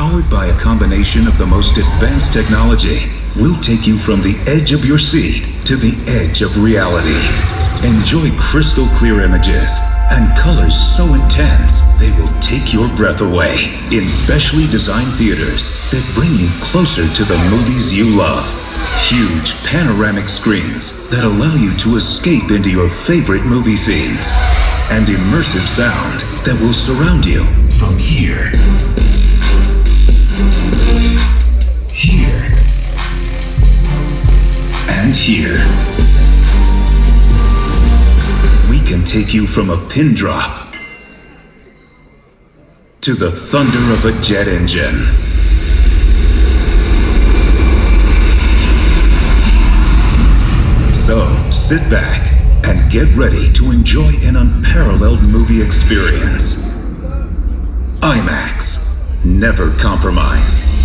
Powered by a combination of the most advanced technology, we'll take you from the edge of your seat to the edge of reality. Enjoy crystal clear images and colors so intense they will take your breath away in specially designed theaters that bring you closer to the movies you love. Huge panoramic screens that allow you to escape into your favorite movie scenes. And immersive sound that will surround you from here, here, and here. We can take you from a pin drop to the thunder of a jet engine. So, sit back and get ready to enjoy an unparalleled movie experience. IMAX. Never compromise.